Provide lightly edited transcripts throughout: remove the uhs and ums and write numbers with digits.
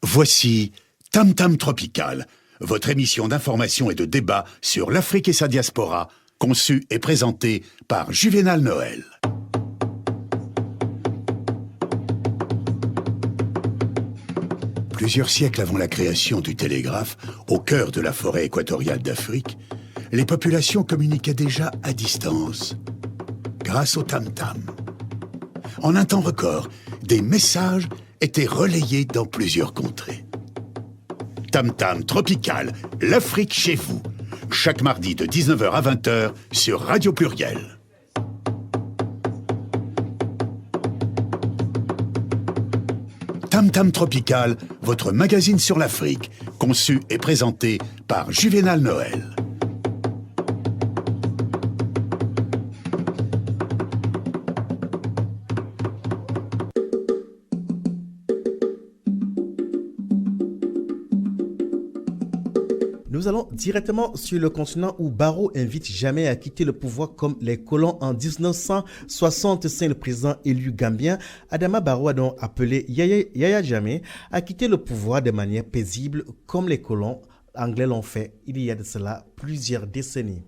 Voici Tam Tam Tropical, votre émission d'information et de débat sur l'Afrique et sa diaspora, conçue et présentée par Juvénal Noël. Plusieurs siècles avant la création du télégraphe, au cœur de la forêt équatoriale d'Afrique, les populations communiquaient déjà à distance, grâce au tam-tam. En un temps record, des messages étaient relayés dans plusieurs contrées. Tam Tam Tropical, l'Afrique chez vous, chaque mardi de 19h à 20h sur Radio Pluriel. Tam Tam Tropical, votre magazine sur l'Afrique, conçu et présenté par Juvénal Noël. Nous allons directement sur le continent où Barrow invite jamais à quitter le pouvoir comme les colons en 1965. Le président élu gambien Adama Barrow a donc appelé Yaya Jammeh à quitter le pouvoir de manière paisible comme les colons anglais l'ont fait il y a de cela plusieurs décennies.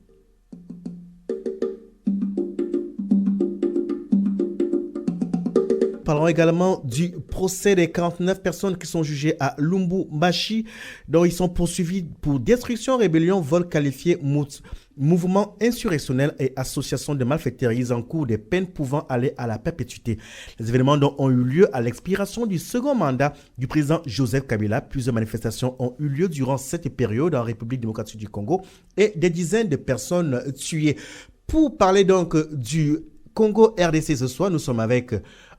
Parlons également du procès des 49 personnes qui sont jugées à Lubumbashi, dont ils sont poursuivis pour destruction, rébellion, vol qualifié, mouvement insurrectionnel et association de malfaiteurs. Ils encourent des peines pouvant aller à la perpétuité. Les événements dont ont eu lieu à l'expiration du second mandat du président Joseph Kabila. Plusieurs manifestations ont eu lieu durant cette période en République démocratique du Congo et des dizaines de personnes tuées. Pour parler donc du Congo RDC ce soir, nous sommes avec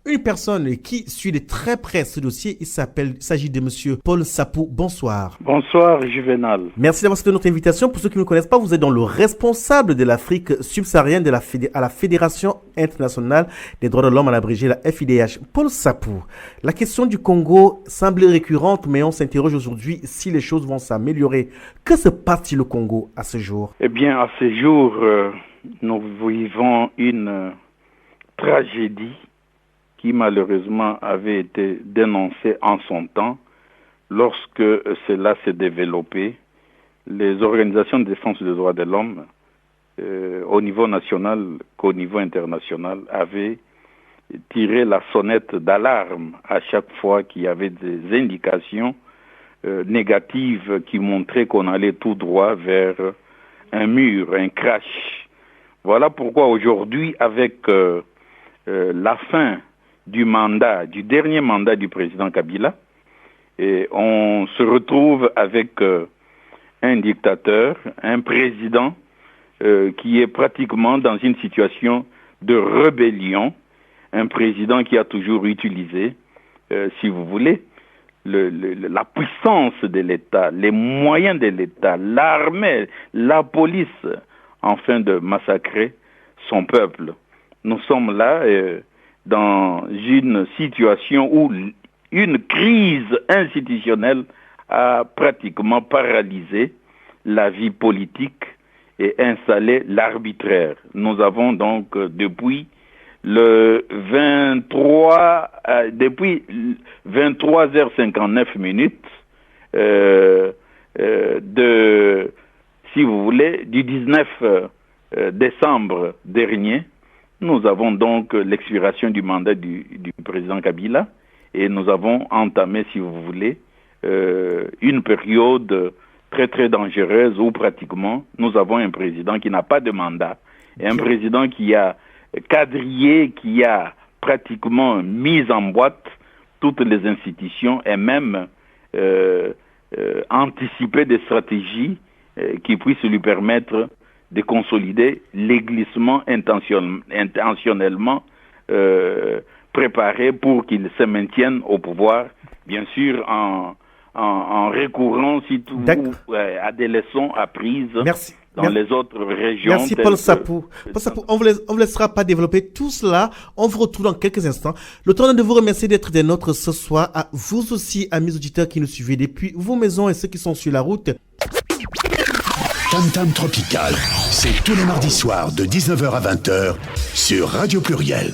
une personne qui suit de très près ce dossier. Il s'agit de monsieur Paul Sapou. Bonsoir. Bonsoir, Juvénal. Merci d'avoir accepté notre invitation. Pour ceux qui ne me connaissent pas, vous êtes donc le responsable de l'Afrique subsaharienne à la Fédération internationale des droits de l'homme, à l'abrégé la FIDH. Paul Sapou, la question du Congo semble récurrente, mais on s'interroge aujourd'hui si les choses vont s'améliorer. Que se passe-t-il au Congo à ce jour? Eh bien, à ce jour, nous vivons une tragédie qui malheureusement avait été dénoncé en son temps. Lorsque cela s'est développé, les organisations de défense des droits de l'homme, au niveau national qu'au niveau international, avaient tiré la sonnette d'alarme à chaque fois qu'il y avait des indications négatives qui montraient qu'on allait tout droit vers un mur, un crash. Voilà pourquoi aujourd'hui, avec la fin du dernier mandat du président Kabila, et on se retrouve avec un dictateur, un président qui est pratiquement dans une situation de rébellion, un président qui a toujours utilisé, si vous voulez, la puissance de l'État, les moyens de l'État, l'armée, la police, afin de massacrer son peuple. Nous sommes là dans une situation où une crise institutionnelle a pratiquement paralysé la vie politique et installé l'arbitraire. Nous avons donc depuis 23h59 si vous voulez, du 19 décembre dernier, nous avons donc l'expiration du mandat du président Kabila et nous avons entamé, si vous voulez, une période très très dangereuse où pratiquement nous avons un président qui n'a pas de mandat et un président qui a quadrillé, qui a pratiquement mis en boîte toutes les institutions et même anticipé des stratégies qui puissent lui permettre de consolider les glissements intentionnellement préparés pour qu'il se maintienne au pouvoir, bien sûr en recourant surtout à des leçons apprises dans les autres régions. Merci Paul Sapou. Paul Sapou, on vous laissera pas développer tout cela. On vous retrouve dans quelques instants. Le temps de vous remercier d'être des nôtres ce soir. À vous aussi, amis auditeurs qui nous suivez depuis vos maisons et ceux qui sont sur la route. Tam Tam Tropical, c'est tous les mardis soirs de 19h à 20h sur Radio Pluriel.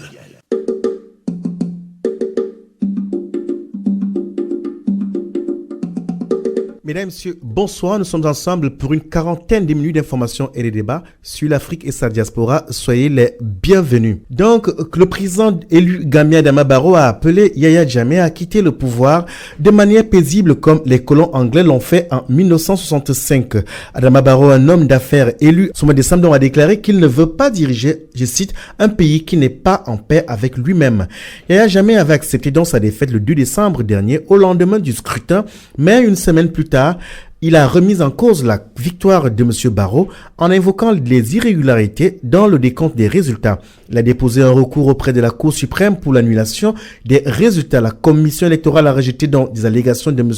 Mesdames, Messieurs, bonsoir. Nous sommes ensemble pour une quarantaine de minutes d'informations et de débats sur l'Afrique et sa diaspora. Soyez les bienvenus. Donc, le président élu Gambien Adama Barrow a appelé Yahya Jammeh à quitter le pouvoir de manière paisible comme les colons anglais l'ont fait en 1965. Adama Barrow, un homme d'affaires élu ce mois de décembre, a déclaré qu'il ne veut pas diriger, je cite, un pays qui n'est pas en paix avec lui-même. Yahya Jammeh avait accepté donc sa défaite le 2 décembre dernier au lendemain du scrutin, mais une semaine plus tard, il a remis en cause la victoire de M. Barrow en invoquant les irrégularités dans le décompte des résultats. Il a déposé un recours auprès de la Cour suprême pour l'annulation des résultats. La commission électorale a rejeté donc des allégations de M.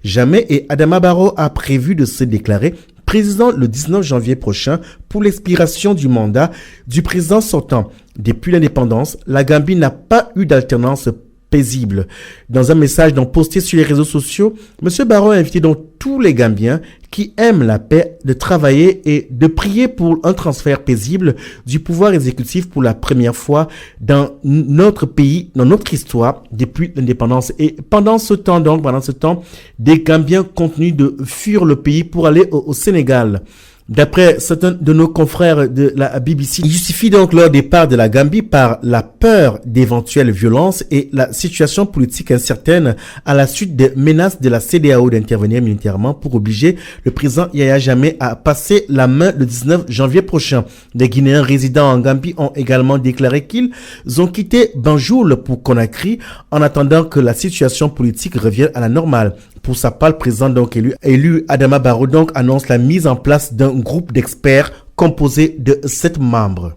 Jammeh et Adama Barrow a prévu de se déclarer président le 19 janvier prochain pour l'expiration du mandat du président sortant. Depuis l'indépendance, la Gambie n'a pas eu d'alternance paisible. Dans un message posté sur les réseaux sociaux, M. Barrow a invité donc tous les Gambiens qui aiment la paix de travailler et de prier pour un transfert paisible du pouvoir exécutif pour la première fois dans notre pays, dans notre histoire depuis l'indépendance. Et pendant ce temps, des Gambiens continuent de fuir le pays pour aller au Sénégal. D'après certains de nos confrères de la BBC, il justifie donc leur départ de la Gambie par la peur d'éventuelles violences et la situation politique incertaine à la suite des menaces de la CEDEAO d'intervenir militairement pour obliger le président Yahya Jammeh à passer la main le 19 janvier prochain. Des Guinéens résidant en Gambie ont également déclaré qu'ils ont quitté Banjul pour Conakry en attendant que la situation politique revienne à la normale. Pour sa part, le président donc élu Adama Barrow donc annonce la mise en place d'un groupe d'experts composé de 7 membres.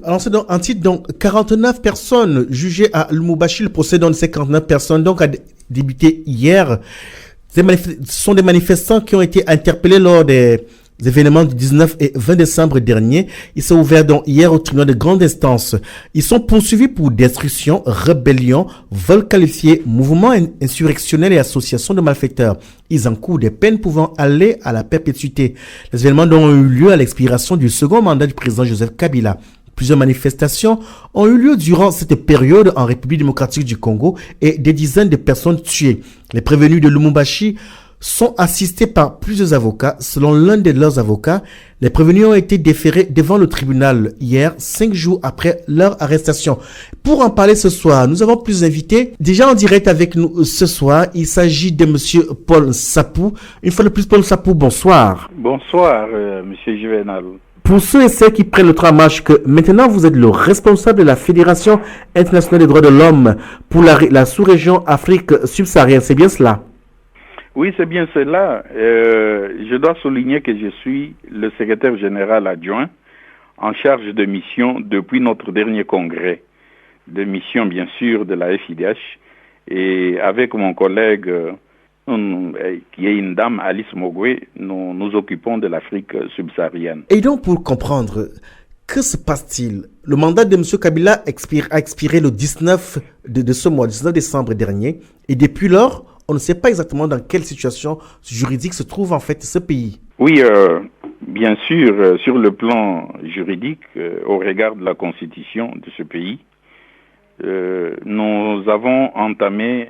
Alors c'est donc un titre, 49 personnes jugées à Lubumbashi. Le procès de ces 49 personnes donc a débuté hier. Ce sont des manifestants qui ont été interpellés lors des événements du 19 et 20 décembre dernier. Ils sont ouverts donc hier au tribunal de grande instance. Ils sont poursuivis pour destruction, rébellion, vol qualifié, mouvement insurrectionnel et association de malfaiteurs. Ils encourent des peines pouvant aller à la perpétuité. Les événements ont eu lieu à l'expiration du second mandat du président Joseph Kabila. Plusieurs manifestations ont eu lieu durant cette période en République démocratique du Congo et des dizaines de personnes tuées. Les prévenus de Lubumbashi sont assistés par plusieurs avocats. Selon l'un de leurs avocats, les prévenus ont été déférés devant le tribunal hier, 5 jours après leur arrestation. Pour en parler ce soir, nous avons plusieurs invités. Déjà en direct avec nous ce soir, il s'agit de monsieur Paul Sapou. Une fois de plus, Paul Sapou, bonsoir. Bonsoir, monsieur Juvenal. Pour ceux et celles qui prennent le train en marche, que maintenant vous êtes le responsable de la Fédération internationale des droits de l'homme pour la sous-région Afrique subsaharienne, c'est bien cela? Oui, c'est bien cela. Je dois souligner que je suis le secrétaire général adjoint en charge de mission depuis notre dernier congrès de mission, bien sûr, de la FIDH. Et avec mon collègue, qui est une dame, Alice Mogwe, nous nous occupons de l'Afrique subsaharienne. Et donc, pour comprendre, que se passe-t-il? Le mandat de M. Kabila a expiré le 19 de ce mois, 19 décembre dernier. Et depuis lors, on ne sait pas exactement dans quelle situation juridique se trouve en fait ce pays. Oui, bien sûr, sur le plan juridique, au regard de la constitution de ce pays, nous avons entamé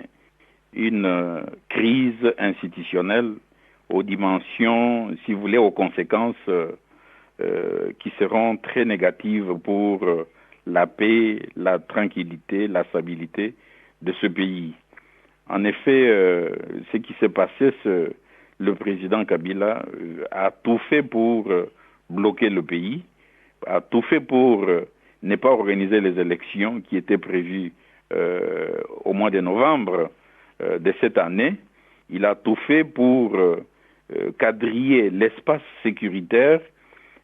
une crise institutionnelle aux dimensions, si vous voulez, aux conséquences qui seront très négatives pour la paix, la tranquillité, la stabilité de ce pays. En effet, ce qui s'est passé, le président Kabila a tout fait pour bloquer le pays, a tout fait pour ne pas organiser les élections qui étaient prévues au mois de novembre de cette année. Il a tout fait pour quadriller l'espace sécuritaire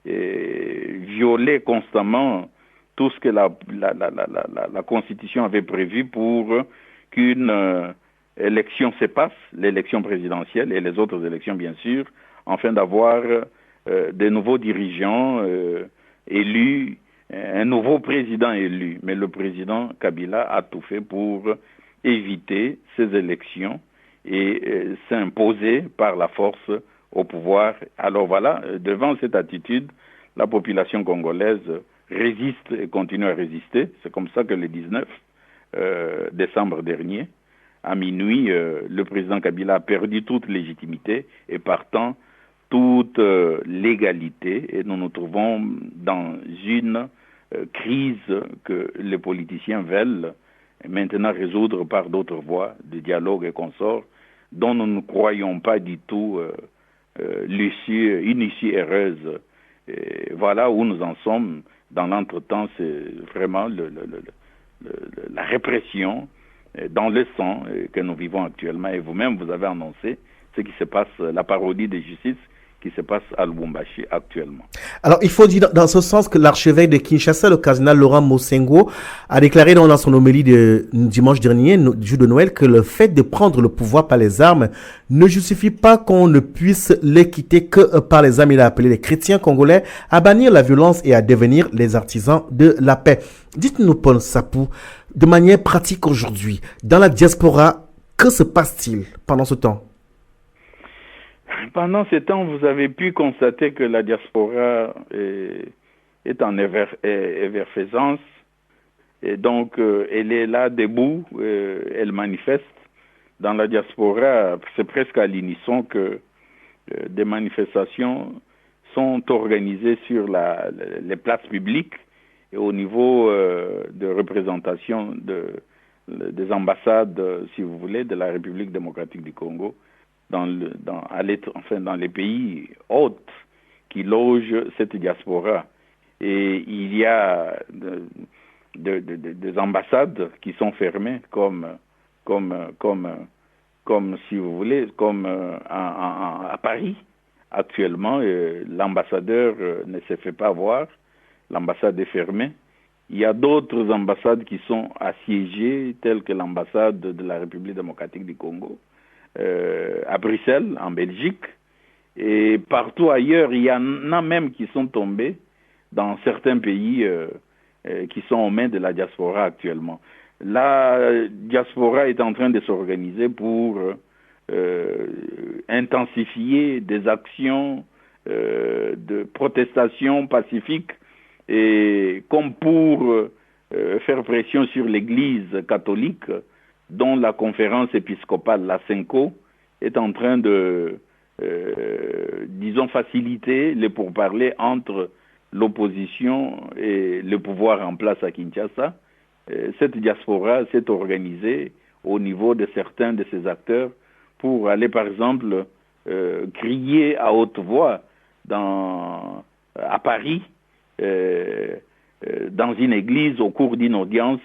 et violer constamment tout ce que la Constitution avait prévu pour qu'une élection se passe, l'élection présidentielle et les autres élections bien sûr, afin d'avoir de nouveaux dirigeants élus, un nouveau président élu. Mais le président Kabila a tout fait pour éviter ces élections et s'imposer par la force au pouvoir. Alors voilà, devant cette attitude, la population congolaise résiste et continue à résister. C'est comme ça que le 19 décembre dernier, à minuit, le président Kabila a perdu toute légitimité et partant toute légalité. Et nous nous trouvons dans une crise que les politiciens veulent maintenant résoudre par d'autres voies de dialogue et consorts, dont nous ne croyons pas du tout une issue heureuse. Et voilà où nous en sommes. Dans l'entretemps, c'est vraiment la répression dans le sang que nous vivons actuellement. Et vous-même, vous avez annoncé ce qui se passe, la parodie de justice qui se passe à Lubumbashi actuellement. Alors, il faut dire dans ce sens que l'archevêque de Kinshasa, le cardinal Laurent Mosengo, a déclaré dans son homélie de dimanche dernier, jour de Noël, que le fait de prendre le pouvoir par les armes ne justifie pas qu'on ne puisse les quitter que par les armes. Il a appelé les chrétiens congolais à bannir la violence et à devenir les artisans de la paix. Dites-nous, Paul Sapou, de manière pratique aujourd'hui, dans la diaspora, que se passe-t-il pendant ce temps? Pendant ce temps, vous avez pu constater que la diaspora est en effervescence et donc elle est là debout, elle manifeste. Dans la diaspora, c'est presque à l'unisson que des manifestations sont organisées sur les places publiques et au niveau de représentation des ambassades, si vous voulez, de la République démocratique du Congo. Dans les pays hôtes qui logent cette diaspora. Et il y a des ambassades qui sont fermées, comme si vous voulez, comme à Paris. Actuellement, l'ambassadeur ne se fait pas voir, l'ambassade est fermée. Il y a d'autres ambassades qui sont assiégées, telles que l'ambassade de la République démocratique du Congo. À Bruxelles, en Belgique, et partout ailleurs, il y en a même qui sont tombés dans certains pays qui sont aux mains de la diaspora actuellement. La diaspora est en train de s'organiser pour intensifier des actions de protestation pacifique et comme pour faire pression sur l'Église catholique, dont la conférence épiscopale, la CENCO, est en train de, disons, faciliter les pourparlers entre l'opposition et le pouvoir en place à Kinshasa. Cette diaspora s'est organisée au niveau de certains de ces acteurs pour aller, par exemple, crier à haute voix à Paris, dans une église au cours d'une audience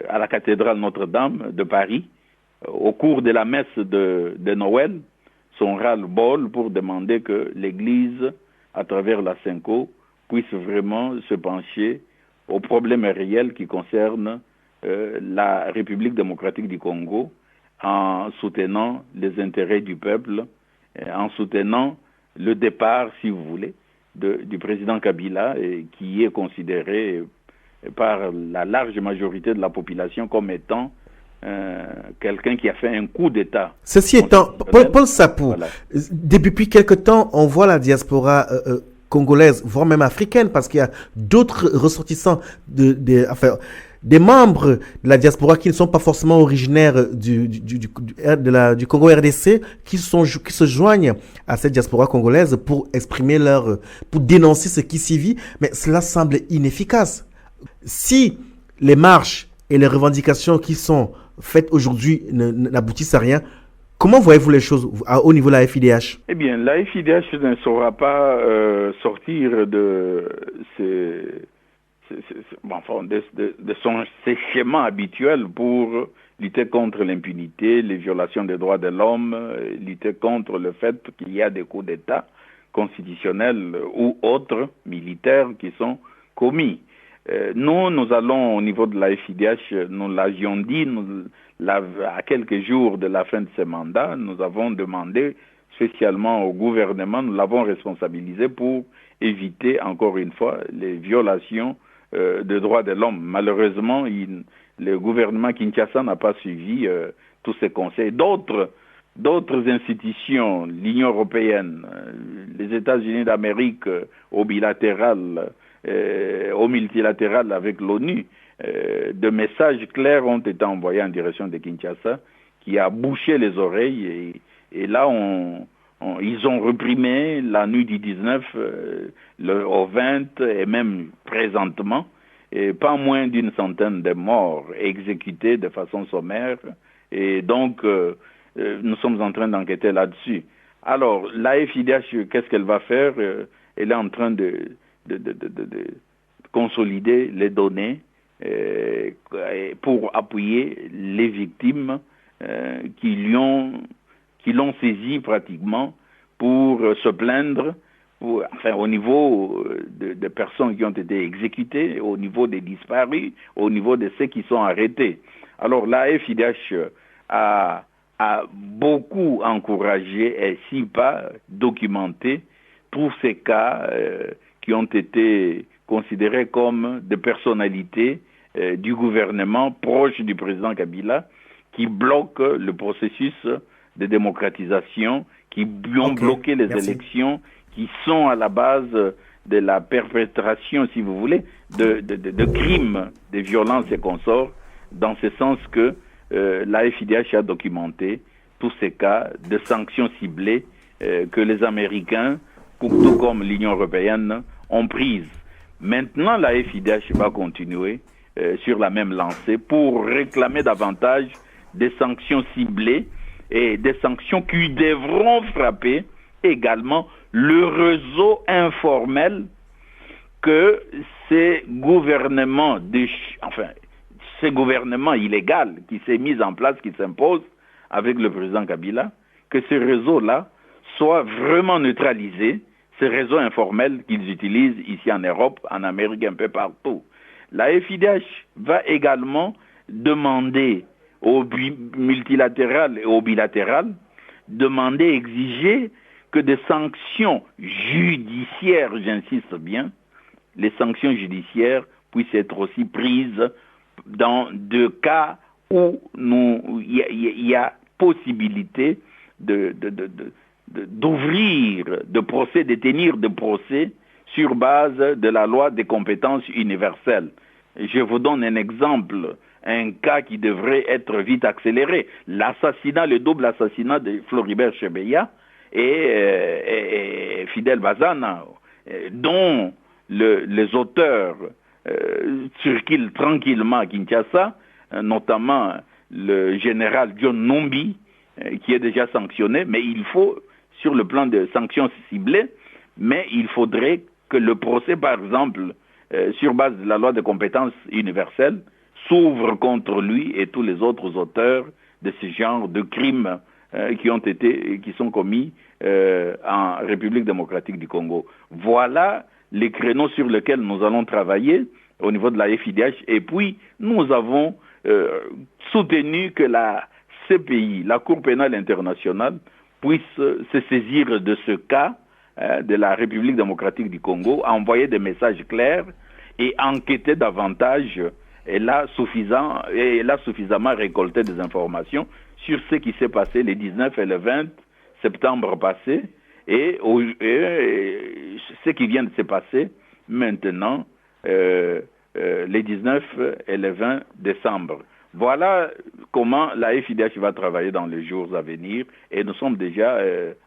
à la cathédrale Notre-Dame de Paris, au cours de la messe de Noël, son ras-le-bol pour demander que l'Église, à travers la CENCO, puisse vraiment se pencher aux problèmes réels qui concernent la République démocratique du Congo, en soutenant les intérêts du peuple, en soutenant le départ, si vous voulez, du président Kabila, qui est considéré par la large majorité de la population comme étant quelqu'un qui a fait un coup d'État. Ceci étant, Paul Sapou, voilà. Depuis quelque temps, on voit la diaspora congolaise, voire même africaine, parce qu'il y a d'autres ressortissants, des membres de la diaspora qui ne sont pas forcément originaires du Congo RDC, qui se joignent à cette diaspora congolaise pour exprimer pour dénoncer ce qui s'y vit, mais cela semble inefficace. Si les marches et les revendications qui sont faites aujourd'hui n'aboutissent à rien, comment voyez-vous les choses au niveau de la FIDH? Eh bien, la FIDH ne saura pas sortir de son schéma habituel pour lutter contre l'impunité, les violations des droits de l'homme, lutter contre le fait qu'il y a des coups d'État constitutionnels ou autres militaires qui sont commis. Nous allons au niveau de la FIDH, nous l'avions dit, à quelques jours de la fin de ce mandat, nous avons demandé spécialement au gouvernement, nous l'avons responsabilisé pour éviter encore une fois les violations des droits de l'homme. Malheureusement, le gouvernement Kinshasa n'a pas suivi tous ces conseils. D'autres institutions, l'Union européenne, les États-Unis d'Amérique au bilatéral, au multilatéral avec l'ONU. De messages clairs ont été envoyés en direction de Kinshasa qui a bouché les oreilles et là ils ont reprimé la nuit du 19 au 20 et même présentement et pas moins d'une centaine de morts exécutés de façon sommaire et donc nous sommes en train d'enquêter là-dessus. Alors la FIDH, qu'est-ce qu'elle va faire? Elle est en train de consolider les données pour appuyer les victimes qui l'ont saisi pratiquement pour se plaindre au niveau de personnes qui ont été exécutées, au niveau des disparus, au niveau de ceux qui sont arrêtés. Alors la FIDH a beaucoup encouragé et si pas documenté tous ces cas qui ont été considérés comme des personnalités du gouvernement proche du président Kabila qui bloquent le processus de démocratisation, qui ont bloqué les élections, qui sont à la base de la perpétration, si vous voulez, de crimes, de violences et consorts, dans ce sens que la FIDH a documenté tous ces cas de sanctions ciblées que les Américains, tout comme l'Union européenne, ont prises. Maintenant, la FIDH va continuer sur la même lancée pour réclamer davantage des sanctions ciblées et des sanctions qui devront frapper également le réseau informel que ces gouvernements illégal qui s'est mis en place, qui s'impose avec le président Kabila, que ce réseau-là soit vraiment neutralisé, ces réseaux informels qu'ils utilisent ici en Europe, en Amérique, un peu partout. La FIDH va également demander au multilatéral et au bilatéral, exiger que des sanctions judiciaires, j'insiste bien, les sanctions judiciaires puissent être aussi prises dans deux cas où il y a possibilité d'ouvrir de procès, de tenir de procès sur base de la loi des compétences universelles. Je vous donne un exemple, un cas qui devrait être vite accéléré. Le double assassinat de Floribert Chebeya et Fidel Bazana, dont les auteurs circulent tranquillement à Kinshasa, notamment le général John Numbi, qui est déjà sanctionné, mais il faut, sur le plan de sanctions ciblées, mais il faudrait que le procès, par exemple, sur base de la loi de compétences universelles, s'ouvre contre lui et tous les autres auteurs de ce genre de crimes qui sont commis en République démocratique du Congo. Voilà les créneaux sur lesquels nous allons travailler au niveau de la FIDH. Et puis, nous avons soutenu que la CPI, la Cour pénale internationale, puisse se saisir de ce cas de la République démocratique du Congo, envoyer des messages clairs et enquêter davantage. Elle a suffisamment récolté des informations sur ce qui s'est passé les 19 et le 20 septembre passé et ce qui vient de se passer maintenant les 19 et le 20 décembre. Voilà comment la FIDH va travailler dans les jours à venir et nous sommes déjà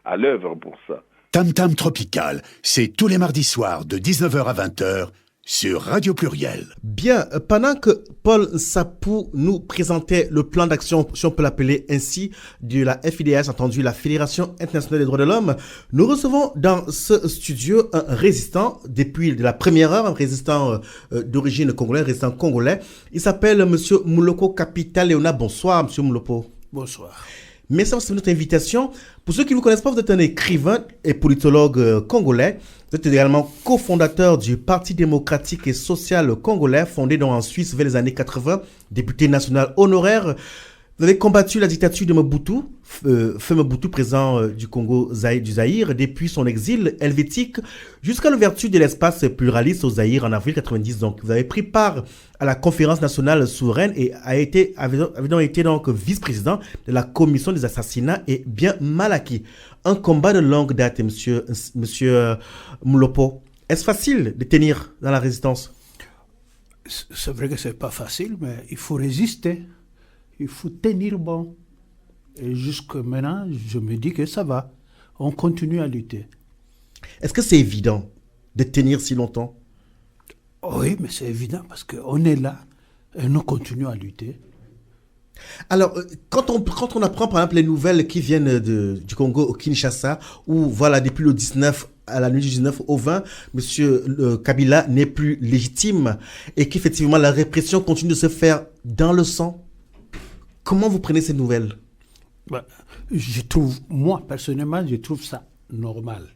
à l'œuvre pour ça. Tam Tam Tropical, c'est tous les mardis soirs de 19h à 20h sur Radio Pluriel. Bien, pendant que Paul Sapou nous présentait le plan d'action, si on peut l'appeler ainsi, de la FIDH, entendu la Fédération internationale des droits de l'homme, nous recevons dans ce studio un résistant, depuis la première heure, un résistant d'origine congolaise, un résistant congolais. Il s'appelle Monsieur Mouloko Kapita Léona. Bonsoir, Monsieur Mouloko. Bonsoir. Merci pour notre invitation. Pour ceux qui ne vous connaissent pas, vous êtes un écrivain et politologue congolais. Vous êtes également cofondateur du Parti démocratique et social congolais, fondé donc en Suisse vers les années 80, député national honoraire. Vous avez combattu la dictature de Mobutu, feu Mobutu, président du Congo du Zaïre, depuis son exil helvétique jusqu'à l'ouverture de l'espace pluraliste au Zaïre en avril 90. Donc, vous avez pris part à la conférence nationale souveraine et avez donc été donc vice-président de la commission des assassinats et bien mal acquis. Un combat de longue date, monsieur Moulopo. Est-ce facile de tenir dans la résistance? C'est vrai que c'est pas facile, mais il faut résister. Il faut tenir bon. Et jusque maintenant, je me dis que ça va. On continue à lutter. Est-ce que c'est évident de tenir si longtemps? Oui, mais c'est évident parce qu'on est là et nous continuons à lutter. Alors, quand on apprend par exemple les nouvelles qui viennent du Congo au Kinshasa, où voilà, depuis le 19 à la nuit du 19 au 20, M. Kabila n'est plus légitime et qu'effectivement la répression continue de se faire dans le sang, comment vous prenez ces nouvelles? Moi personnellement, je trouve ça normal.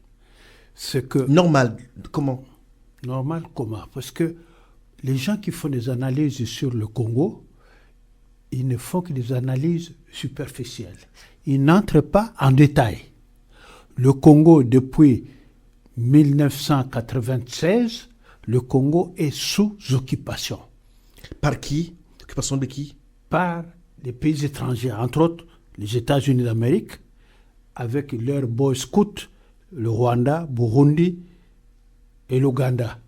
C'est que Normal, comment? Normal comment? Parce que les gens qui font des analyses sur le Congo, ils ne font que des analyses superficielles. Ils n'entrent pas en détail. Le Congo, depuis 1996, le Congo est sous occupation. Par qui? Occupation de qui? Par les pays étrangers, entre autres les États-Unis d'Amérique, avec leurs boy scouts, le Rwanda, Burundi et l'Ouganda.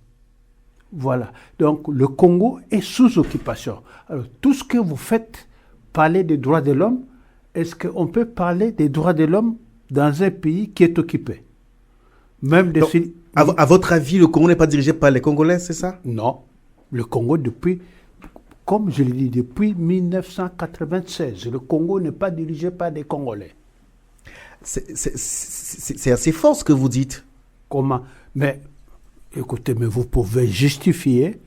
Voilà. Donc, le Congo est sous occupation. Alors, tout ce que vous faites, parler des droits de l'homme, est-ce qu'on peut parler des droits de l'homme dans un pays qui est occupé? Même Donc, à votre avis, le Congo n'est pas dirigé par les Congolais, c'est ça? Non. Le Congo, comme je l'ai dit, depuis 1996, le Congo n'est pas dirigé par des Congolais. C'est assez fort ce que vous dites. Comment? Mais écoutez, mais vous pouvez justifier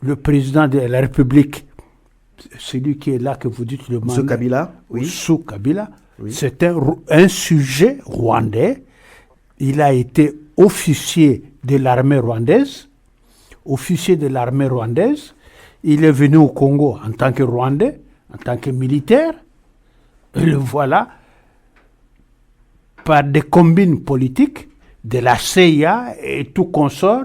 le président de la République, celui qui est là que vous dites le mandat. Sous Kabila, oui. Sous Kabila, oui. C'est un sujet rwandais. Il a été officier de l'armée rwandaise. Il est venu au Congo en tant que Rwandais, en tant que militaire. Et le voilà, par des combines politiques, de la CIA et tout consort,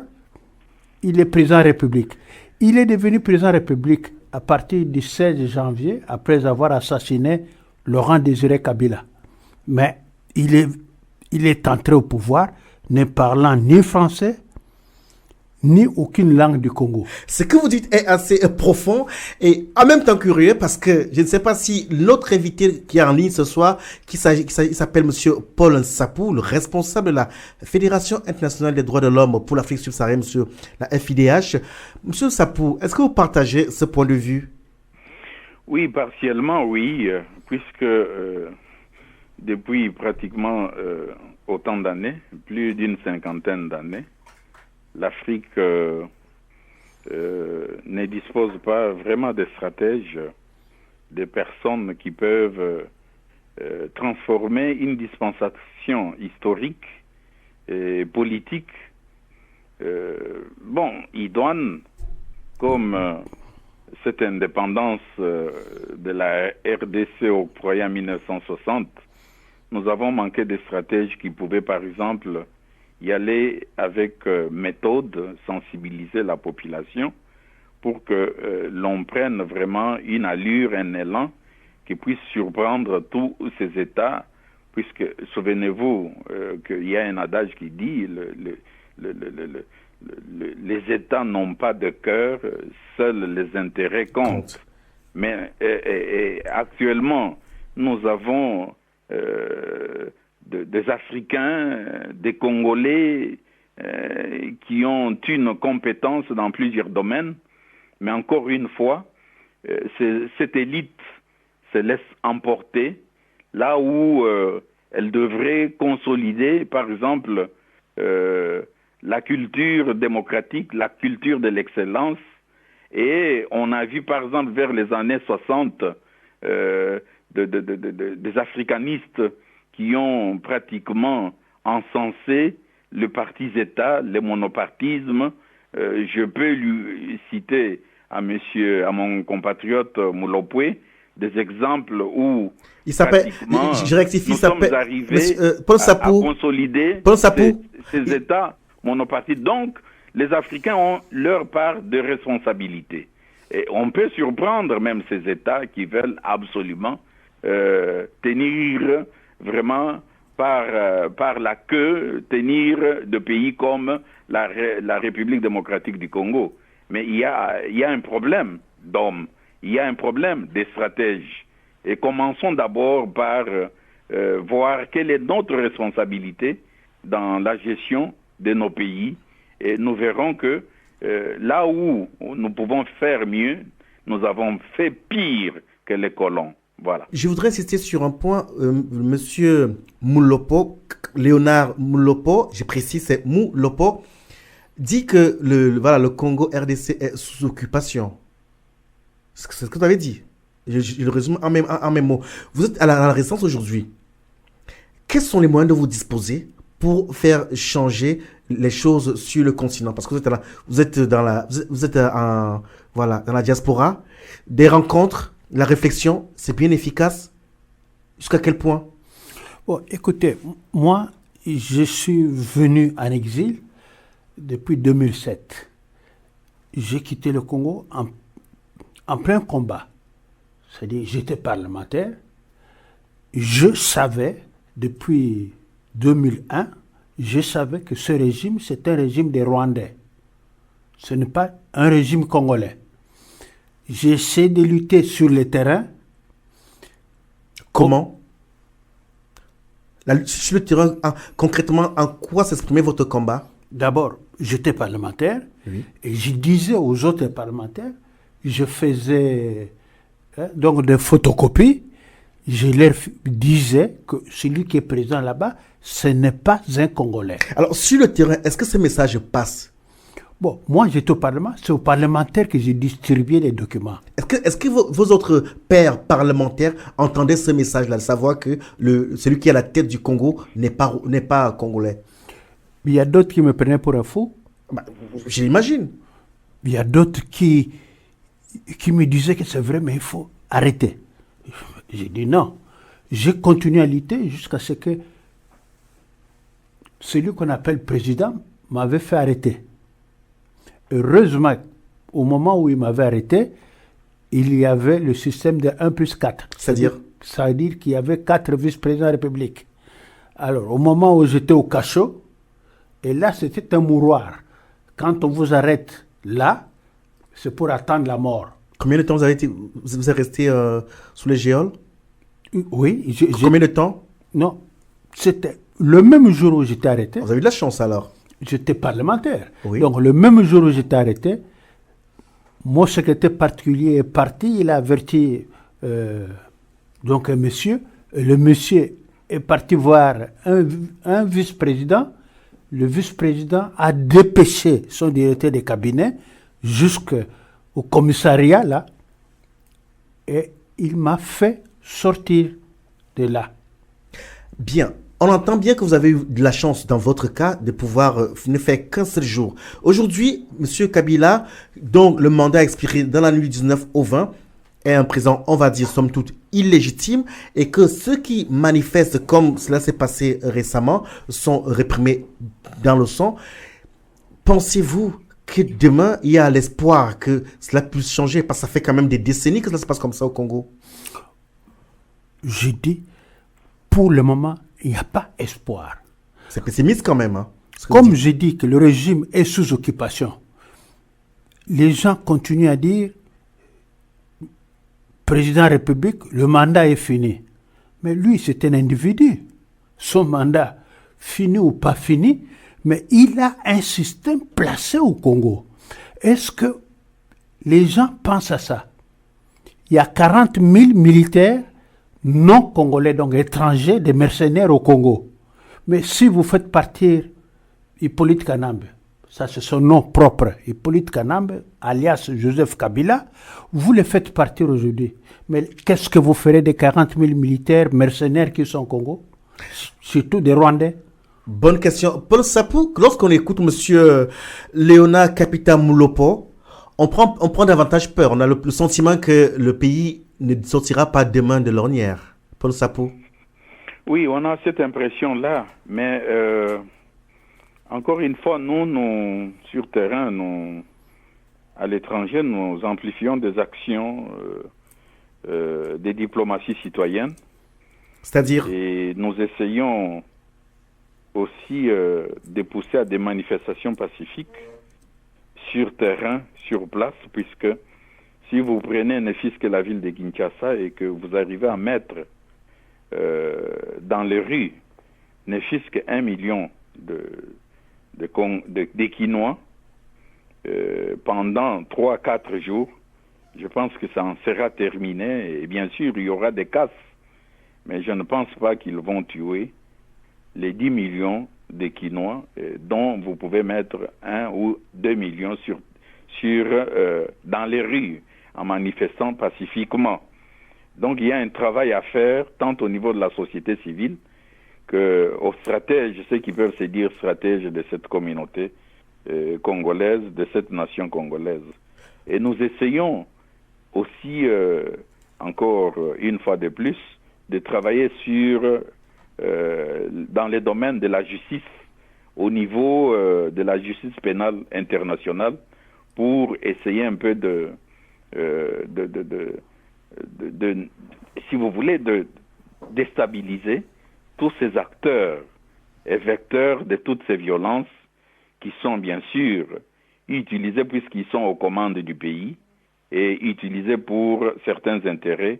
il est président de la République. Il est devenu président de la République à partir du 16 janvier, après avoir assassiné Laurent Désiré Kabila. Mais il est entré au pouvoir ne parlant ni français, ni aucune langue du Congo. Ce que vous dites est assez profond et en même temps curieux parce que je ne sais pas si l'autre invité qui est en ligne ce soir, il s'appelle Monsieur Paul Nsapou, le responsable de la Fédération internationale des droits de l'homme pour l'Afrique subsaharienne, sur la FIDH. Monsieur Nsapou, est-ce que vous partagez ce point de vue? Oui, partiellement, oui, puisque depuis pratiquement autant d'années, plus d'une cinquantaine d'années, l'Afrique ne dispose pas vraiment de stratèges, de personnes qui peuvent transformer une dispensation historique et politique. Idoine, comme cette indépendance de la RDC octroyée en 1960, nous avons manqué de stratèges qui pouvaient, par exemple, y aller avec méthode, sensibiliser la population pour que l'on prenne vraiment une allure, un élan qui puisse surprendre tous ces États, puisque, souvenez-vous qu'il y a un adage qui dit les États n'ont pas de cœur, seuls les intérêts comptent. Mais actuellement, nous avons des Africains, des Congolais qui ont une compétence dans plusieurs domaines, mais encore une fois, cette élite se laisse emporter là où elle devrait consolider, par exemple, la culture démocratique, la culture de l'excellence. Et on a vu, par exemple, vers les années 60, des africanistes qui ont pratiquement encensé le parti-État, le monopartisme. Je peux lui citer à mon compatriote Moulopoué des exemples où il s'appelle, je rectifie, nous sommes arrivés à consolider ces États monopartistes. Donc, les Africains ont leur part de responsabilité. Et on peut surprendre même ces États qui veulent absolument tenir vraiment par la queue, tenir de pays comme la République démocratique du Congo. Mais il y a un problème d'hommes, il y a un problème des stratèges. Et commençons d'abord par voir quelle est notre responsabilité dans la gestion de nos pays. Et nous verrons que là où nous pouvons faire mieux, nous avons fait pire que les colons. Voilà. Je voudrais insister sur un point. Monsieur Moulopo, Léonard Moulopo, je précise, c'est Moulopo, dit que le Congo RDC est sous occupation. C'est ce que tu avais dit. Je le résume en même mots. Vous êtes à la résistance aujourd'hui. Quels sont les moyens de vous disposer pour faire changer les choses sur le continent? Parce que vous êtes dans la diaspora. Des rencontres, la réflexion, c'est bien efficace. Jusqu'à quel point? Bon, écoutez, moi, je suis venu en exil depuis 2007. J'ai quitté le Congo en plein combat. C'est-à-dire, j'étais parlementaire. Je savais, depuis 2001, je savais que ce régime, c'est un régime des Rwandais. Ce n'est pas un régime congolais. J'essaie de lutter sur le terrain. Comment? Sur le terrain, concrètement, en quoi s'exprimait votre combat? D'abord, j'étais parlementaire, oui, et je disais aux autres parlementaires, je faisais donc des photocopies, je leur disais que celui qui est présent là-bas, ce n'est pas un Congolais. Alors, sur le terrain, est-ce que ce message passe? Bon, moi j'étais au Parlement, c'est aux parlementaires que j'ai distribué les documents. Est-ce que vos autres pairs parlementaires entendaient ce message-là, de savoir que celui qui est à la tête du Congo n'est pas congolais? Il y a d'autres qui me prenaient pour un fou. Je l'imagine. Il y a d'autres qui me disaient que c'est vrai, mais il faut arrêter. J'ai dit non. J'ai continué à lutter jusqu'à ce que celui qu'on appelle président m'avait fait arrêter. Heureusement, au moment où il m'avait arrêté, il y avait le système de 1+4. C'est-à-dire? Ça veut dire qu'il y avait 4 vice-présidents de la République. Alors, au moment où j'étais au cachot, et là, c'était un mouroir. Quand on vous arrête là, c'est pour attendre la mort. Combien de temps vous êtes resté sous les géoles? Oui. Combien de temps? Non, c'était le même jour où j'étais arrêté. Vous avez eu de la chance alors? J'étais parlementaire. Oui. Donc, le même jour où j'étais arrêté, mon secrétaire particulier est parti, il a averti donc un monsieur. Le monsieur est parti voir un vice-président. Le vice-président a dépêché son directeur de cabinet jusqu'au commissariat, là, et il m'a fait sortir de là. Bien. On entend bien que vous avez eu de la chance, dans votre cas, de pouvoir ne faire qu'un seul jour. Aujourd'hui, M. Kabila, dont le mandat a expiré dans la nuit du 19 au 20, est un président, on va dire, somme toute, illégitime, et que ceux qui manifestent, comme cela s'est passé récemment, sont réprimés dans le sang. Pensez-vous que demain, il y a l'espoir que cela puisse changer? Parce que ça fait quand même des décennies que ça se passe comme ça au Congo. Je dis, pour le moment, il n'y a pas espoir. C'est pessimiste quand même. Hein, comme j'ai dit que le régime est sous occupation, les gens continuent à dire président de la République, le mandat est fini. Mais lui, c'est un individu. Son mandat, fini ou pas fini, mais il a un système placé au Congo. Est-ce que les gens pensent à ça? Il y a 40 000 militaires non congolais, donc étrangers, des mercenaires au Congo. Mais si vous faites partir Hippolyte Kanambe, ça c'est son nom propre, Hippolyte Kanambe, alias Joseph Kabila, vous le faites partir aujourd'hui. Mais qu'est-ce que vous ferez des 40 000 militaires mercenaires qui sont au Congo? Surtout des Rwandais. Bonne question. Paul Sapou, lorsqu'on écoute M. Léonard Kapita Moulopo, on prend davantage peur. On a le sentiment que le pays ne sortira pas demain de l'ornière. Paul Sapou. Oui, on a cette impression-là, mais encore une fois, nous sur terrain, à l'étranger, nous amplifions des actions des diplomaties citoyennes. C'est-à-dire? Et nous essayons aussi de pousser à des manifestations pacifiques sur terrain, sur place, puisque si vous prenez ne fût-ce que la ville de Kinshasa et que vous arrivez à mettre dans les rues ne fût-ce que 1 million de Quinois pendant 3-4 jours, je pense que ça en sera terminé. Et bien sûr, il y aura des casses, mais je ne pense pas qu'ils vont tuer les 10 millions de Quinois dont vous pouvez mettre 1 ou 2 millions dans les rues en manifestant pacifiquement. Donc il y a un travail à faire tant au niveau de la société civile qu'aux stratèges, ceux qui peuvent se dire stratèges de cette communauté congolaise, de cette nation congolaise. Et nous essayons aussi, encore une fois de plus, de travailler dans les domaines de la justice, au niveau de la justice pénale internationale, pour essayer un peu si vous voulez, de déstabiliser tous ces acteurs et vecteurs de toutes ces violences qui sont bien sûr utilisés puisqu'ils sont aux commandes du pays et utilisés pour certains intérêts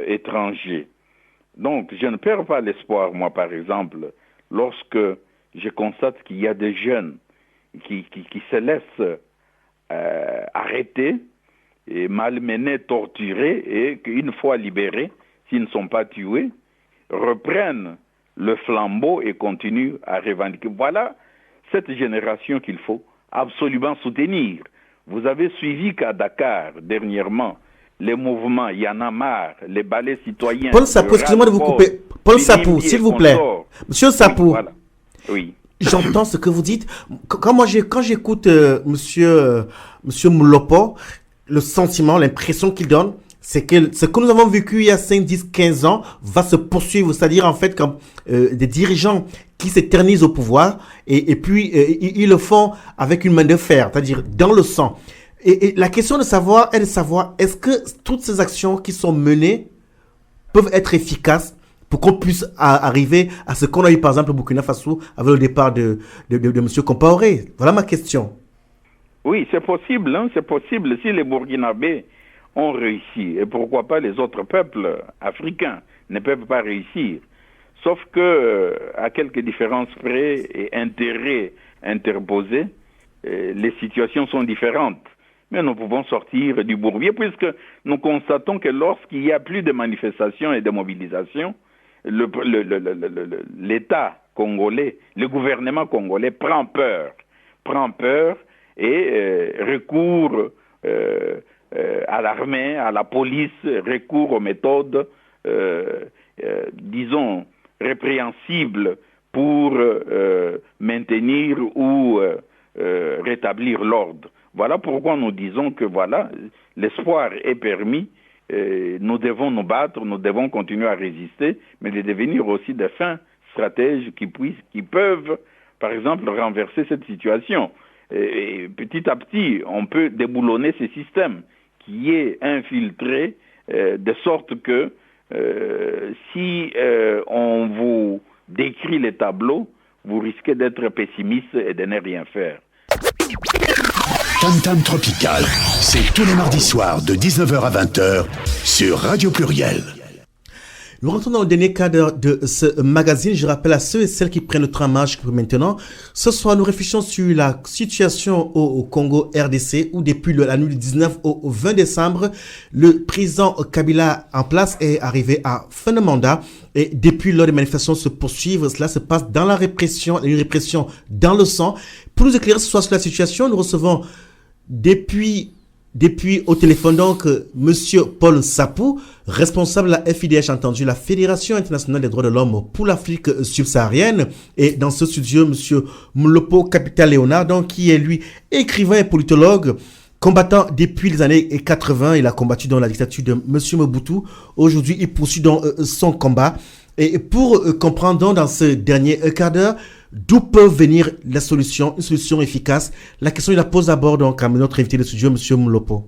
étrangers. Donc, je ne perds pas l'espoir, moi, par exemple, lorsque je constate qu'il y a des jeunes qui se laissent arrêter et malmenés, torturés, et qu'une fois libérés, s'ils ne sont pas tués, reprennent le flambeau et continuent à revendiquer. Voilà cette génération qu'il faut absolument soutenir. Vous avez suivi qu'à Dakar, dernièrement, les mouvements Y en a marre, les ballets citoyens... Paul Sapou, excusez-moi de vous couper. Paul Sapou, s'il vous plaît. Monsieur Sapou, oui, voilà. Oui. J'entends ce que vous dites. Quand j'écoute monsieur Moulopo, le sentiment, l'impression qu'il donne, c'est que ce que nous avons vécu il y a 5, 10, 15 ans va se poursuivre. C'est-à-dire, en fait, comme des dirigeants qui s'éternisent au pouvoir et puis ils le font avec une main de fer, c'est-à-dire dans le sang. Et la question de savoir est de savoir est-ce que toutes ces actions qui sont menées peuvent être efficaces pour qu'on puisse arriver à ce qu'on a eu par exemple au Burkina Faso avec le départ de M. Compaoré. Voilà ma question. Oui, c'est possible, hein, c'est possible. Si les Burkinabés ont réussi, et pourquoi pas les autres peuples africains ne peuvent pas réussir. Sauf que, à quelques différences près et intérêts interposés, les situations sont différentes. Mais nous pouvons sortir du bourbier puisque nous constatons que lorsqu'il n'y a plus de manifestations et de mobilisations, l'État congolais, le gouvernement congolais prend peur et recourt à l'armée, à la police, recourt aux méthodes, disons, répréhensibles pour maintenir ou rétablir l'ordre. Voilà pourquoi nous disons que voilà, l'espoir est permis, nous devons nous battre, nous devons continuer à résister, mais de devenir aussi des fins stratèges qui peuvent, par exemple, renverser cette situation. Et petit à petit, on peut déboulonner ce système qui est infiltré de sorte que si on vous décrit les tableaux, vous risquez d'être pessimiste et de ne rien faire. Tam Tam Tropical, c'est tous les mardis soirs de 19h à 20h sur Radio Pluriel. Nous rentrons dans le dernier cadre de ce magazine. Je rappelle à ceux et celles qui prennent le train marche maintenant. Ce soir, nous réfléchissons sur la situation au Congo RDC où depuis la nuit du 19 au 20 décembre, le président Kabila en place est arrivé à fin de mandat. Et depuis lors, les manifestations se poursuivent. Cela se passe dans la répression, une répression dans le sang. Pour nous éclairer ce soir sur la situation, nous recevons depuis au téléphone donc Monsieur Paul Sapou, responsable de la FIDH, entendu la Fédération internationale des droits de l'homme pour l'Afrique subsaharienne, et dans ce studio Monsieur Moulopo Capital Léonard, donc qui est lui écrivain et politologue, combattant depuis les années 80. Il a combattu dans la dictature de Monsieur Mobutu. Aujourd'hui, il poursuit dans son combat. Et pour comprendre donc, dans ce dernier quart d'heure, d'où peut venir la solution, une solution efficace, la question il la pose d'abord donc à notre invité de studio, M. Moulopo.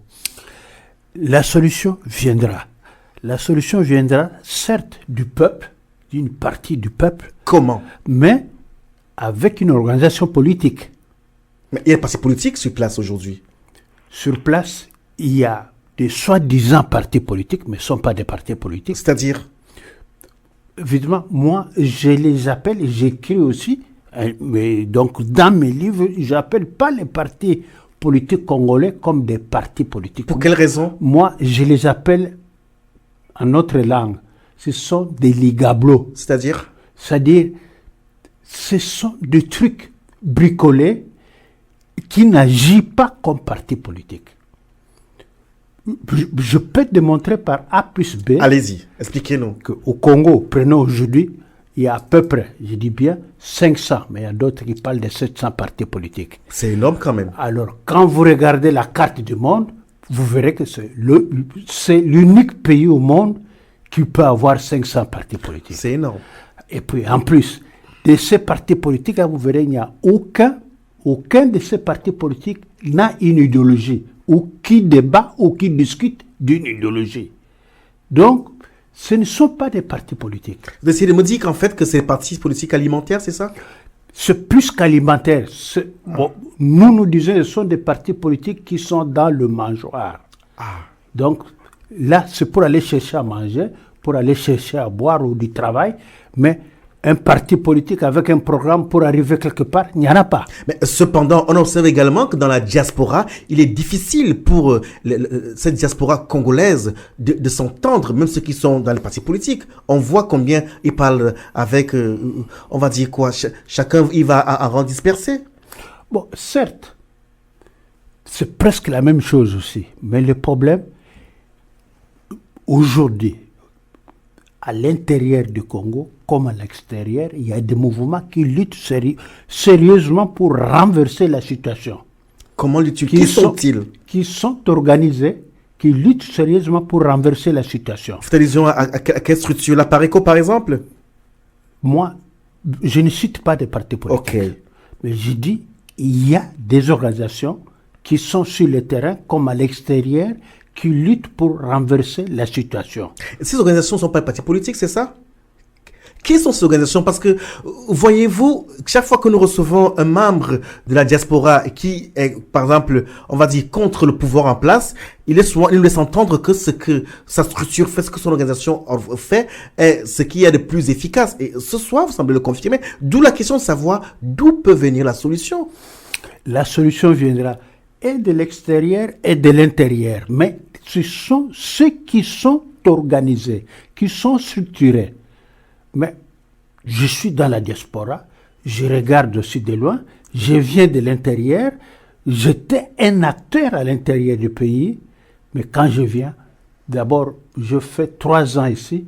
La solution viendra. La solution viendra, certes, du peuple, d'une partie du peuple. Comment? Mais avec une organisation politique. Mais il y a des partis politiques sur place aujourd'hui. Sur place, il y a des soi-disant partis politiques, mais ce ne sont pas des partis politiques. C'est-à-dire? Évidemment, moi, je les appelle, et j'écris aussi, mais donc dans mes livres, je n'appelle pas les partis politiques congolais comme des partis politiques. Pour quelle raison? Moi, je les appelle en notre langue. Ce sont des ligablos. C'est-à-dire? C'est-à-dire, ce sont des trucs bricolés qui n'agissent pas comme parti politique. Je peux te démontrer par A plus B. Allez-y, expliquez-nous. Qu'au Congo, prenons aujourd'hui, il y a à peu près, je dis bien, 500, mais il y a d'autres qui parlent de 700 partis politiques. C'est énorme quand même. Alors, quand vous regardez la carte du monde, vous verrez que c'est l'unique pays au monde qui peut avoir 500 partis politiques. C'est énorme. Et puis, en plus, de ces partis politiques, vous verrez, il n'y a aucun de ces partis politiques n'a une idéologie, ou qui débat, ou qui discute d'une idéologie. Donc, ce ne sont pas des partis politiques. Vous essayez de me dire qu'en fait, que c'est des partis politiques alimentaires, c'est ça? C'est plus qu'alimentaire. Bon, nous disons que ce sont des partis politiques qui sont dans le mangeoire. Donc, là, c'est pour aller chercher à manger, pour aller chercher à boire ou du travail, mais un parti politique avec un programme pour arriver quelque part, il n'y en a pas. Mais cependant, on observe également que dans la diaspora, il est difficile pour cette diaspora congolaise de s'entendre, même ceux qui sont dans les partis politiques. On voit combien ils parlent avec, on va dire quoi, chacun il va à rang dispersé. Bon, certes, c'est presque la même chose aussi, mais le problème, aujourd'hui, à l'intérieur du Congo, comme à l'extérieur, il y a des mouvements qui luttent sérieusement pour renverser la situation. Comment qui sont-ils? Qui sont organisés, qui luttent sérieusement pour renverser la situation. Faites allusion à quelle structure? La Pareco, par exemple? Moi, je ne cite pas des partis politiques. Okay. Mais je dis, il y a des organisations qui sont sur le terrain, comme à l'extérieur, qui luttent pour renverser la situation. Ces organisations ne sont pas des partis politiques, c'est ça? Qui sont ces organisations? Parce que, voyez-vous, chaque fois que nous recevons un membre de la diaspora qui est, par exemple, on va dire, contre le pouvoir en place, il nous laisse entendre que ce que sa structure fait, ce que son organisation fait, est ce qui est de plus efficace. Et ce soir, vous semblez le confirmer, d'où la question de savoir d'où peut venir la solution. La solution viendra et de l'extérieur et de l'intérieur. Mais ce sont ceux qui sont organisés, qui sont structurés. Mais je suis dans la diaspora, je regarde aussi de loin, je viens de l'intérieur, j'étais un acteur à l'intérieur du pays, mais quand je viens, d'abord, je fais 3 ans ici,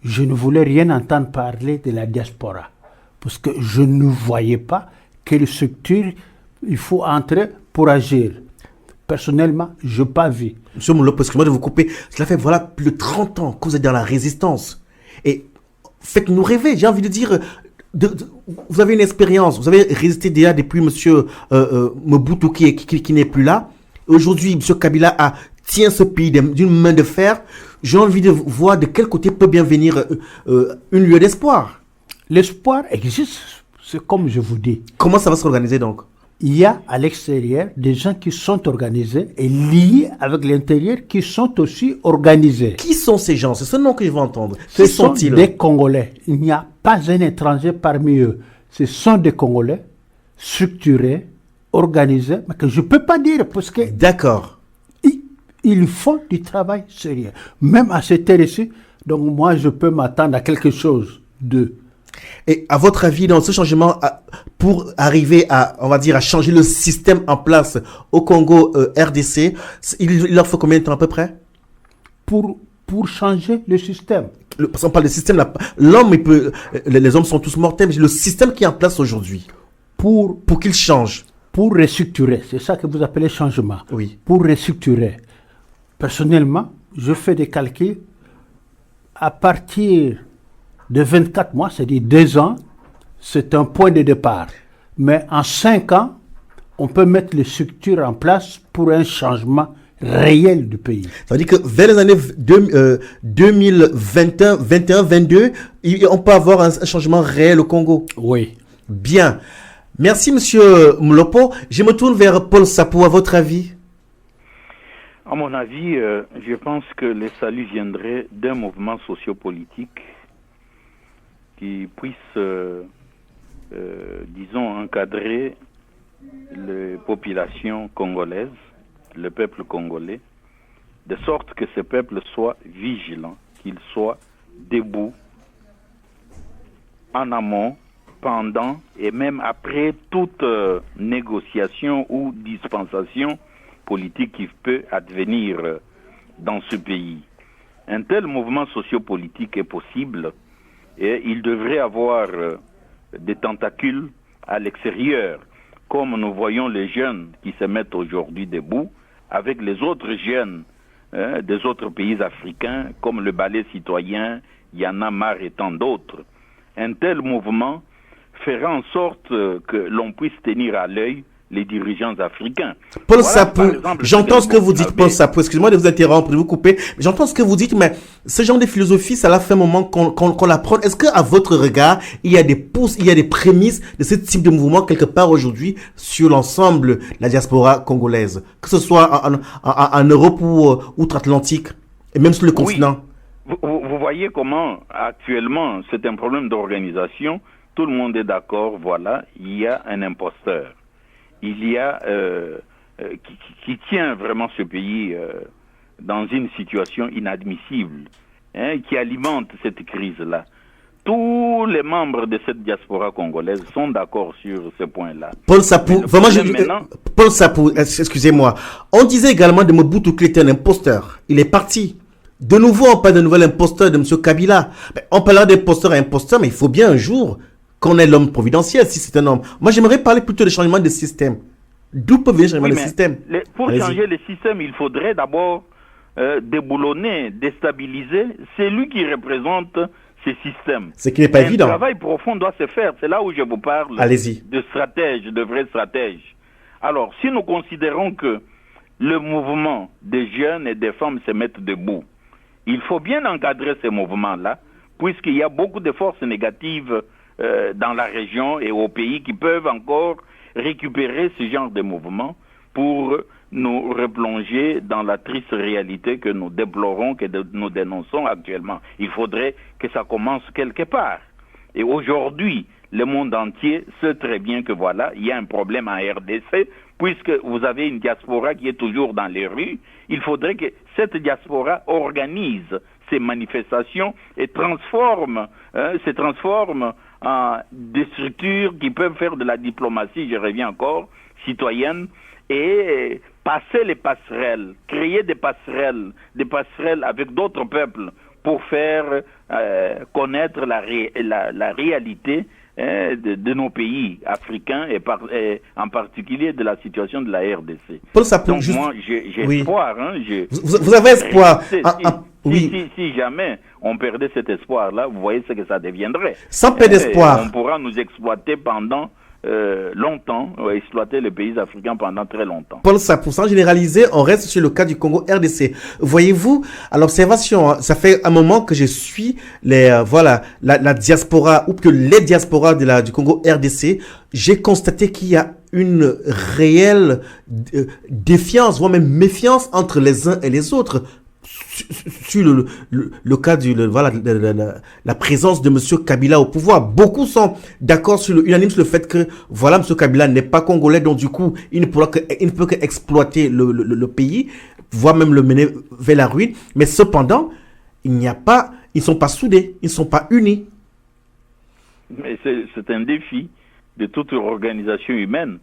je ne voulais rien entendre parler de la diaspora, parce que je ne voyais pas quelle structure il faut entrer pour agir. Personnellement, je n'ai pas vu. Monsieur Moulop, excusez-moi de vous couper, cela fait voilà plus de 30 ans que vous êtes dans la résistance. Et faites-nous rêver, j'ai envie de dire, vous avez une expérience, vous avez résisté déjà depuis M. Mobutu qui n'est plus là. Aujourd'hui, M. Kabila tient ce pays d'une main de fer. J'ai envie de voir de quel côté peut bien venir une lueur d'espoir. L'espoir existe, c'est comme je vous dis. Comment ça va s'organiser donc? Il y a à l'extérieur des gens qui sont organisés et liés avec l'intérieur qui sont aussi organisés. Qui sont ces gens? C'est ce nom que je veux entendre. Ce sont des Congolais. Il n'y a pas un étranger parmi eux. Ce sont des Congolais structurés, organisés, mais que je ne peux pas dire parce que... D'accord. Ils font du travail sérieux. Même à cette heure-ci, donc moi je peux m'attendre à quelque chose d'eux. Et à votre avis, dans ce changement, pour arriver à, on va dire, à changer le système en place au Congo RDC, il leur faut combien de temps à peu près? Pour changer le système. Parce qu'on parle de système, l'homme, les hommes sont tous mortels, mais le système qui est en place aujourd'hui, pour qu'il change. Pour restructurer, c'est ça que vous appelez changement. Oui. Pour restructurer. Personnellement, je fais des calculs à partir de 24 mois, c'est-à-dire 2 ans, c'est un point de départ. Mais en 5 ans, on peut mettre les structures en place pour un changement réel du pays. Ça veut dire que vers les années 2021, 2022, on peut avoir un changement réel au Congo. Oui. Bien. Merci, Monsieur Mlopo. Je me tourne vers Paul Sapou, à votre avis. À mon avis, je pense que le salut viendrait d'un mouvement sociopolitique qui puisse, disons, encadrer les populations congolaises, le peuple congolais, de sorte que ce peuple soit vigilant, qu'il soit debout, en amont, pendant et même après toute négociation ou dispensation politique qui peut advenir dans ce pays. Un tel mouvement sociopolitique est possible et il devrait avoir des tentacules à l'extérieur, comme nous voyons les jeunes qui se mettent aujourd'hui debout avec les autres jeunes des autres pays africains, comme le Ballet citoyen, Y'en a marre et tant d'autres. Un tel mouvement fera en sorte que l'on puisse tenir à l'œil les dirigeants africains. Paul Sapou, j'entends ce que vous dites, Paul Sapou, excusez-moi de vous interrompre, de vous couper, mais j'entends ce que vous dites, mais ce genre de philosophie, ça l'a fait un moment qu'on l'apprend. Est-ce qu'à votre regard, il y a des pousses, il y a des prémices de ce type de mouvement quelque part aujourd'hui sur l'ensemble de la diaspora congolaise, que ce soit en Europe ou outre-Atlantique, et même sur le continent? Vous voyez comment actuellement c'est un problème d'organisation. Tout le monde est d'accord, voilà, il y a un imposteur. Il y a qui tient vraiment ce pays dans une situation inadmissible, qui alimente cette crise-là. Tous les membres de cette diaspora congolaise sont d'accord sur ce point-là. Paul Sapou, vraiment, Paul Sapou, excusez-moi. On disait également de Mobutu qu'il était un imposteur. Il est parti. De nouveau, on parle de nouvel imposteur de M. Kabila. On parle d'imposteur à imposteur, mais il faut bien un jour qu'on ait l'homme providentiel, si c'est un homme. Moi, j'aimerais parler plutôt de changement de système. D'où peut venir le changement de système? Pour changer le système, il faudrait d'abord déboulonner, déstabiliser celui qui représente ce système. Ce qui n'est pas évident. Un travail profond doit se faire. C'est là où je vous parle de stratèges, de vrais stratèges. Alors, si nous considérons que le mouvement des jeunes et des femmes se mettent debout, il faut bien encadrer ces mouvements-là, puisqu'il y a beaucoup de forces négatives dans la région et au pays qui peuvent encore récupérer ce genre de mouvements pour nous replonger dans la triste réalité que nous déplorons, que nous dénonçons actuellement. Il faudrait que ça commence quelque part. Et aujourd'hui, le monde entier sait très bien que voilà, il y a un problème en RDC, puisque vous avez une diaspora qui est toujours dans les rues. Il faudrait que cette diaspora organise ces manifestations et se transforme en des structures qui peuvent faire de la diplomatie, je reviens encore, citoyenne, et passer les passerelles, créer des passerelles avec d'autres peuples pour faire connaître la réalité de nos pays africains et en particulier de la situation de la RDC. Paul Sapou, donc moi j'ai espoir. Vous avez espoir. Si jamais on perdait cet espoir-là, vous voyez ce que ça deviendrait. Sans perdre d'espoir. On pourra nous exploiter pendant longtemps, exploiter les pays africains pendant très longtemps. Paul Sapou, sans généraliser, on reste sur le cas du Congo RDC. Voyez-vous, à l'observation, ça fait un moment que je suis la diaspora, ou que les diasporas du Congo RDC, j'ai constaté qu'il y a une réelle défiance, voire même méfiance entre les uns et les autres. Sur le cas la présence de M. Kabila au pouvoir. Beaucoup sont d'accord unanimes sur le fait que M. Kabila n'est pas congolais, donc du coup, il ne peut qu'exploiter le pays, voire même le mener vers la ruine. Mais cependant, ils ne sont pas soudés, ils ne sont pas unis. Mais c'est un défi de toute organisation humaine.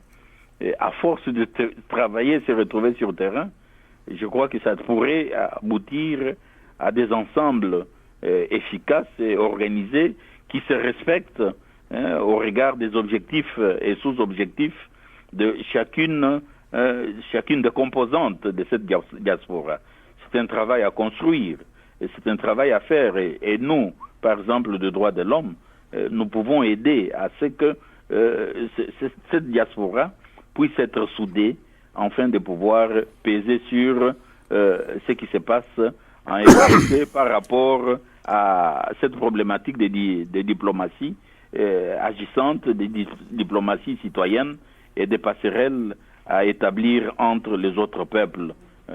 Et à force de travailler, se retrouver sur le terrain, je crois que ça pourrait aboutir à des ensembles efficaces et organisés qui se respectent au regard des objectifs et sous-objectifs de chacune des composantes de cette diaspora. C'est un travail à construire et c'est un travail à faire. Et nous, par exemple, de droits de l'homme, nous pouvons aider à ce que cette diaspora puisse être soudée afin de pouvoir peser sur ce qui se passe en RDC par rapport à cette problématique de diplomatie agissantes, des diplomaties citoyennes et des passerelles à établir entre les autres peuples.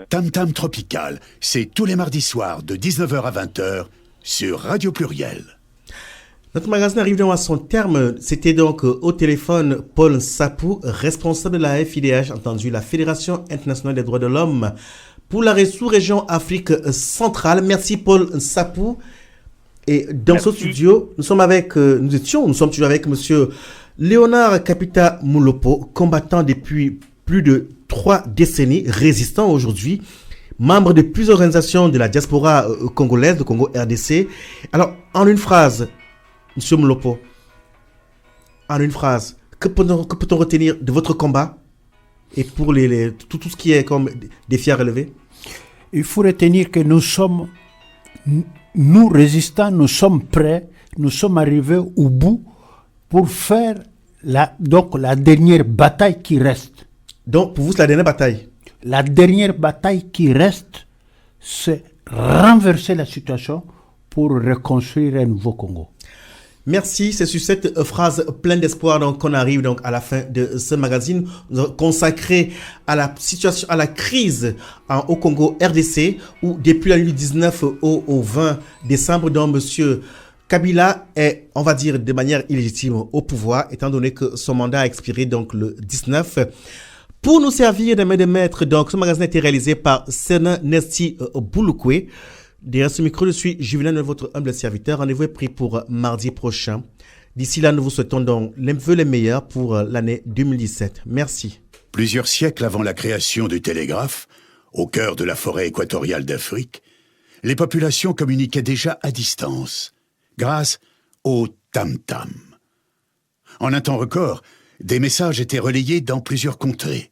Tam Tam Tropical, c'est tous les mardis soirs de 19h à 20h sur Radio Pluriel. Notre magazine arrive donc à son terme. C'était donc au téléphone Paul Sapou, responsable de la FIDH, entendu la Fédération internationale des droits de l'homme pour la sous-région Afrique centrale. Merci Paul Sapou. Et dans ce studio, nous sommes toujours avec monsieur Léonard Kapita Moulopo, combattant depuis plus de 3 décennies, résistant aujourd'hui, membre de plusieurs organisations de la diaspora congolaise, de Congo RDC. Alors, en une phrase, monsieur Moulopo, en une phrase, que peut-on retenir de votre combat et pour tout ce qui est comme défi à relever? Il faut retenir que nous résistants, nous sommes prêts, nous sommes arrivés au bout pour faire la dernière bataille qui reste. Donc, pour vous, c'est la dernière bataille? La dernière bataille qui reste, c'est renverser la situation pour reconstruire un nouveau Congo. Merci, c'est sur cette phrase pleine d'espoir donc qu'on arrive donc à la fin de ce magazine consacré à la situation, à la crise au Congo RDC, où depuis la nuit du 19 au 20 décembre, donc monsieur Kabila est, on va dire, de manière illégitime au pouvoir, étant donné que son mandat a expiré donc le 19. Pour nous servir de main de maître, donc ce magazine a été réalisé par Sena Nesti Bouloukwe. Derrière ce micro, je suis Juvenal, votre humble serviteur. Rendez-vous est pris pour mardi prochain. D'ici là, nous vous souhaitons donc les vœux les meilleurs pour l'année 2017. Merci. Plusieurs siècles avant la création du télégraphe, au cœur de la forêt équatoriale d'Afrique, les populations communiquaient déjà à distance, grâce au tam-tam. En un temps record, des messages étaient relayés dans plusieurs contrées.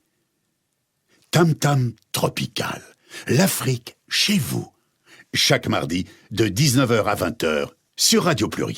Tam Tam Tropical, l'Afrique chez vous. Chaque mardi de 19h à 20h sur Radio Pluriel.